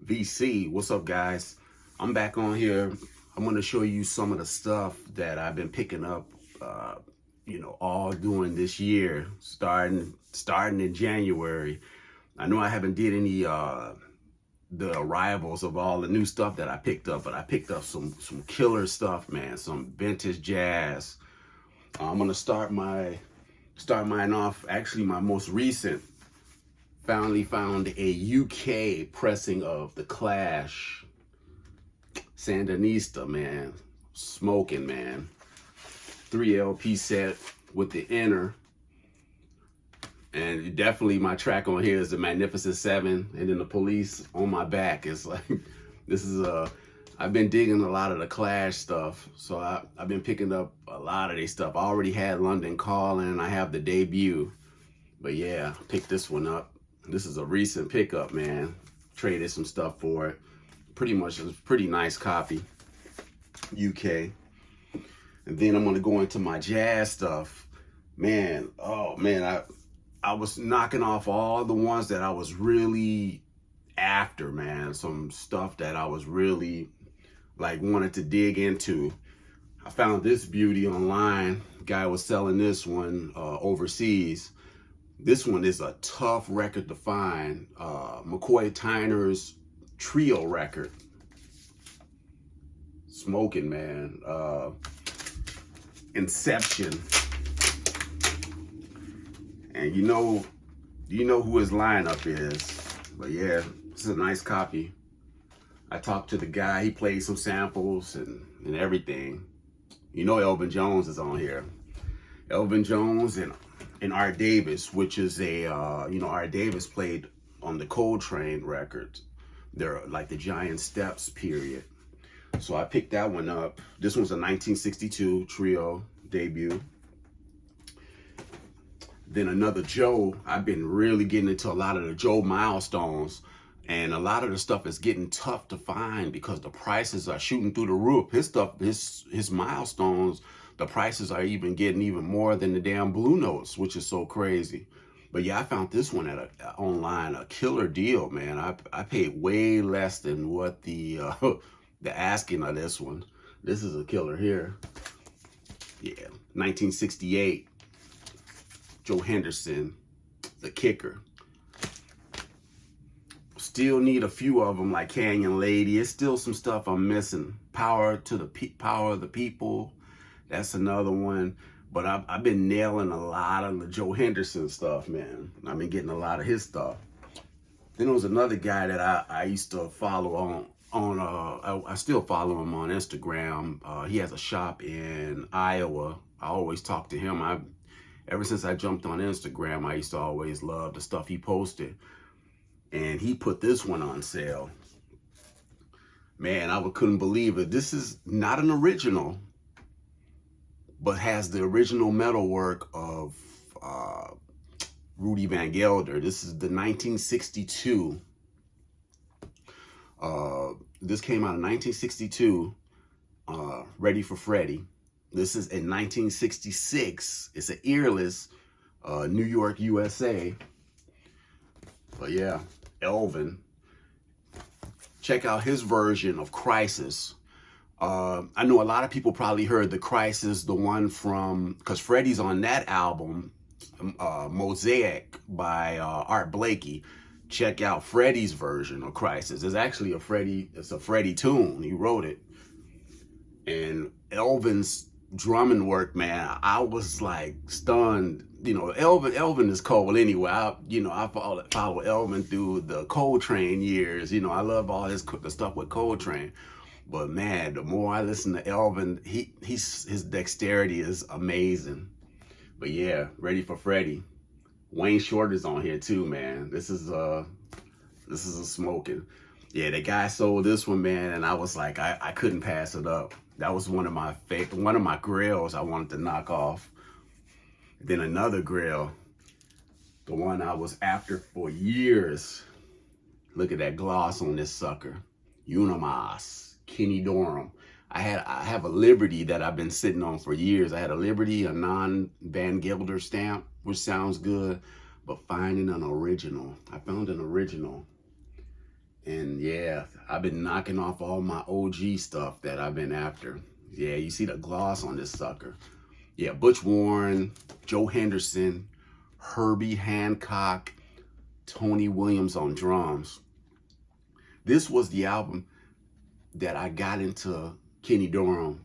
VC. What's up, guys? I'm back on here. I'm going to show you some of the stuff that I've been picking up, all during this year, starting in January. I know I haven't did any the arrivals of all the new stuff that I picked up, but I picked up some killer stuff, man. Some vintage jazz. I'm going to start mine off. Actually, my most recent. Finally found a UK pressing of The Clash, Sandinista, man. Smoking, man. 3 LP set with the inner. And definitely my track on here is the Magnificent Seven, and then the Police on my back. It's like, this is I've been digging a lot of the Clash stuff, so I've been picking up a lot of their stuff. I already had London Calling, I have the debut, but yeah, picked this one up. This is a recent pickup, man. Traded some stuff for it. Pretty much, it was a pretty nice copy. UK. And then I'm gonna go into my jazz stuff. Man, oh man, I was knocking off all the ones that I was really after, man. Some stuff that I was really like wanted to dig into. I found this beauty online. Guy was selling this one overseas. This one is a tough record to find. McCoy Tyner's trio record. Smoking, man. Inception. And you know who his lineup is. But yeah, this is a nice copy. I talked to the guy, he played some samples and everything. You know Elvin Jones is on here. Elvin Jones and Art Davis, which is a, Art Davis played on the Coltrane record. They're like the Giant Steps period. So I picked that one up. This one's a 1962 trio debut. Then another Joe. I've been really getting into a lot of the Joe milestones, and a lot of the stuff is getting tough to find because the prices are shooting through the roof. His stuff, his milestones, the prices are getting more than the damn Blue Notes, which is so crazy. But yeah, I found this one at online, a killer deal, man. I paid way less than what the asking of this one. This is a killer here. Yeah, 1968. Joe Henderson, the kicker. Still need a few of them, like Canyon Lady. It's still some stuff I'm missing. Power of the People. That's another one. But I've been nailing a lot of the Joe Henderson stuff, man. I've been getting a lot of his stuff. Then there was another guy that I used to follow I still follow him on Instagram. He has a shop in Iowa. I always talk to him. Ever since I jumped on Instagram, I used to always love the stuff he posted. And he put this one on sale. Man, I couldn't believe it. This is not an original, but has the original metalwork of Rudy Van Gelder. This is the 1962. This came out in 1962. Ready for Freddie. This is in 1966. It's an earless, New York, USA. But yeah, Elvin. Check out his version of Crisis. I know a lot of people probably heard the Crisis, the one from, because Freddie's on that album, Mosaic by Art Blakey. Check out Freddie's version of Crisis. It's actually a Freddie tune. He wrote it. And Elvin's drumming work, man, I was like stunned. Elvin is cold anyway. I follow Elvin through the Coltrane years. I love all the stuff with Coltrane. But man, the more I listen to Elvin, his dexterity is amazing. But yeah, Ready for Freddie. Wayne Shorter's on here too, man. This is a smoking. Yeah, the guy sold this one, man, and I was like, I couldn't pass it up. That was one of my grails I wanted to knock off. Then another grail, the one I was after for years. Look at that gloss on this sucker. Unimas, Kenny Durham. I have a Liberty that I've been sitting on for years. I had a Liberty, a non-Van Gelder stamp, which sounds good, but finding an original. I found an original. And yeah, I've been knocking off all my OG stuff that I've been after. Yeah, you see the gloss on this sucker. Yeah, Butch Warren, Joe Henderson, Herbie Hancock, Tony Williams on drums. This was the album that I got into Kenny Durham.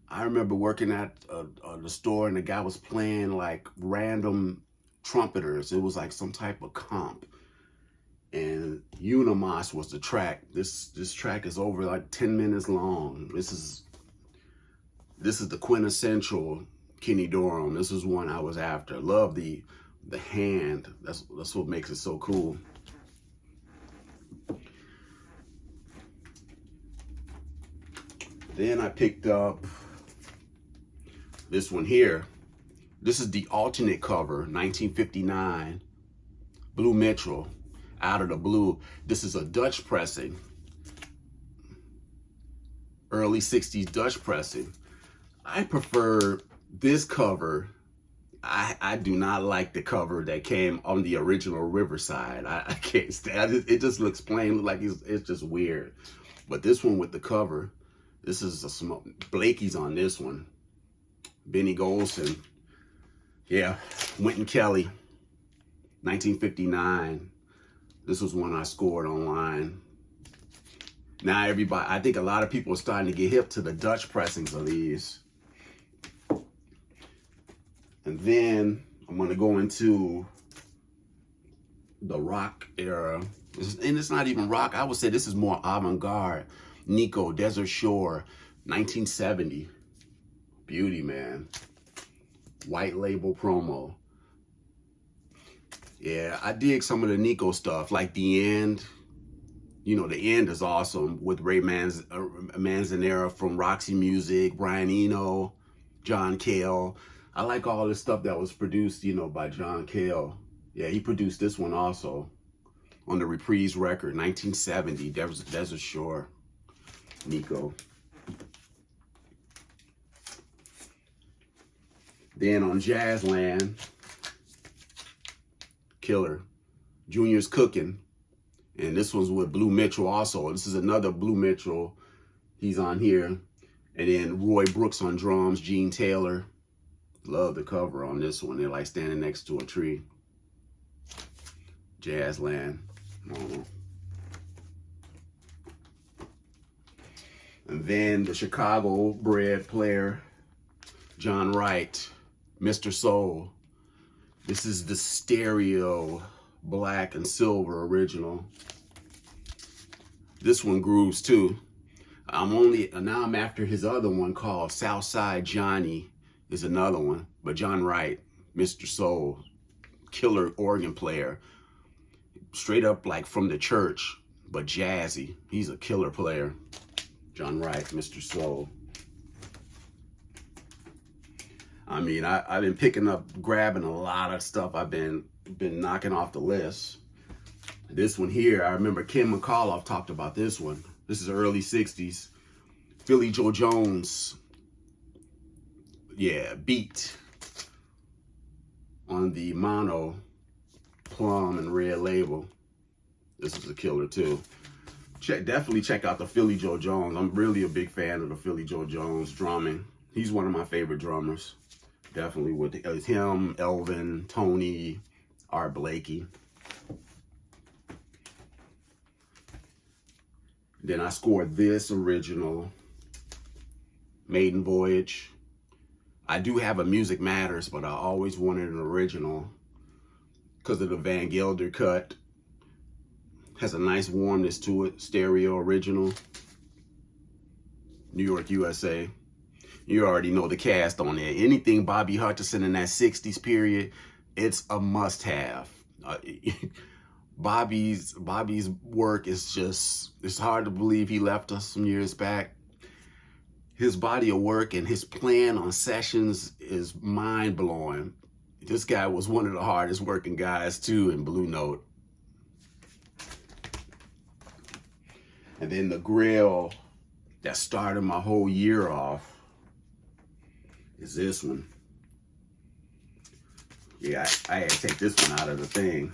I remember working at the store and the guy was playing like random trumpeters. It was like some type of comp. And Unimos was the track. This track is over like 10 minutes long. This is the quintessential Kenny Durham. This is one I was after. Love the hand. That's what makes it so cool. Then I picked up this one here. This is the alternate cover, 1959, Blue Mitchell, Out of the Blue. This is a Dutch pressing, early 60s Dutch pressing. I prefer this cover. I do not like the cover that came on the original Riverside. I can't stand it. It just looks plain, like it's just weird. But this one with the cover, this is a small, Blakey's on this one. Benny Golson. Yeah, Wynton Kelly, 1959. This was one I scored online. Now everybody, I think a lot of people are starting to get hip to the Dutch pressings of these. And then I'm gonna go into the rock era. And it's not even rock, I would say this is more avant-garde. Nico, Desert Shore, 1970. Beauty, man. White label promo. Yeah, I dig some of the Nico stuff, like The End. You know, The End is awesome with Ray Manzanera from Roxy Music, Brian Eno, John Cale. I like all this stuff that was produced, you know, by John Cale. Yeah, he produced this one also on the Reprise record, 1970, Desert Shore, Nico. Then on Jazzland, Killer, Junior's Cooking. And this one's with Blue Mitchell also. This is another Blue Mitchell. He's on here. And then Roy Brooks on drums, Gene Taylor. Love the cover on this one. They're like standing next to a tree. Jazzland. And then the Chicago bred player, John Wright, Mr. Soul. This is the stereo black and silver original. This one grooves too. Now I'm after his other one called Southside Johnny is another one. But John Wright, Mr. Soul, killer organ player. Straight up like from the church, but jazzy. He's a killer player. John Wright, Mr. Soul. I mean, I've been picking up, grabbing a lot of stuff I've been knocking off the list. This one here, I remember Ken McAuliffe talked about this one. This is early 60s. Philly Joe Jones. Yeah, beat on the mono plum and red label. This is a killer too. Definitely check out the Philly Joe Jones. I'm really a big fan of the Philly Joe Jones drumming. He's one of my favorite drummers. Definitely with him, Elvin, Tony, Art Blakey. Then I scored this original, Maiden Voyage. I do have a Music Matters, but I always wanted an original because of the Van Gelder cut. Has a nice warmness to it. Stereo original. New York, USA. You already know the cast on there. Anything Bobby Hutcherson in that 60s period, it's a must-have. Bobby's work is just, it's hard to believe he left us some years back. His body of work and his plan on sessions is mind-blowing. This guy was one of the hardest working guys too in Blue Note. And then the grill that started my whole year off is this one. Yeah, I had to take this one out of the thing.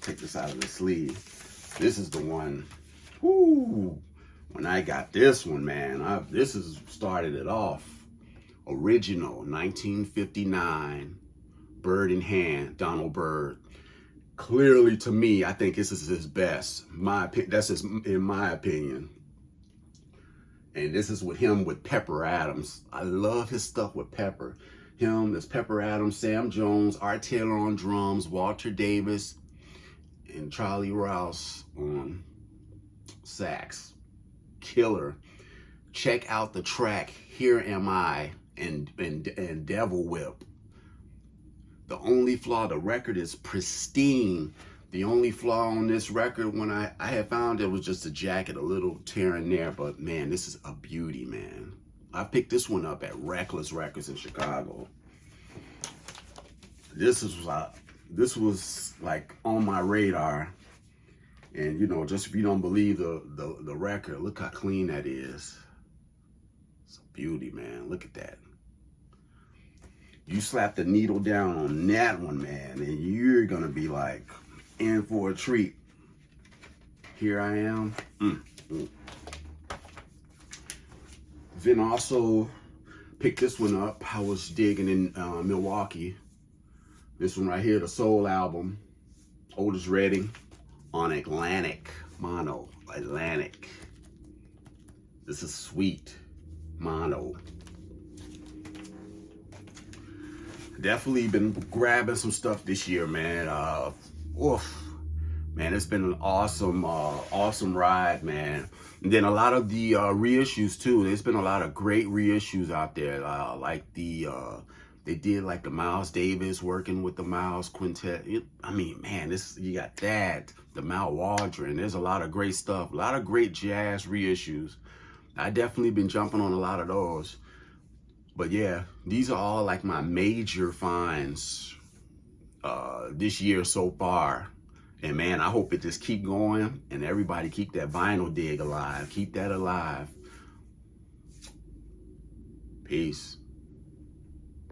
Take this out of the sleeve. This is the one. Whoo! When I got this one, man, this is started it off. Original, 1959, Byrd in hand, Donald Byrd. Clearly, to me, I think this is his best. That's just in my opinion. And this is with him with Pepper Adams. I love his stuff with Pepper. There's Pepper Adams, Sam Jones, Art Taylor on drums, Walter Davis, and Charlie Rouse on sax. Killer. Check out the track Here Am I and Devil Whip. The only flaw, the record is pristine. The only flaw on this record, when I had found it, was just a jacket, a little tearing there. But man, this is a beauty, man. I picked this one up at Reckless Records in Chicago. This was like on my radar. And you know, just if you don't believe the record, look how clean that is. It's a beauty, man. Look at that. You slap the needle down on that one, man, and you're gonna be like in for a treat. Here I am. Then also picked this one up. I was digging in Milwaukee. This one right here, the Soul album, Otis Redding on Atlantic, mono, Atlantic. This is sweet, mono. Definitely been grabbing some stuff this year, man. Man, it's been an awesome, awesome ride, man. And then a lot of the reissues too. There's been a lot of great reissues out there. Like they did like the Miles Davis working with the Miles Quintet. I mean, man, you got that, the Mal Waldron. There's a lot of great stuff, a lot of great jazz reissues. I definitely been jumping on a lot of those. But yeah, these are all like my major finds this year so far. And man, I hope it just keep going and everybody keep that vinyl dig alive. Keep that alive. Peace.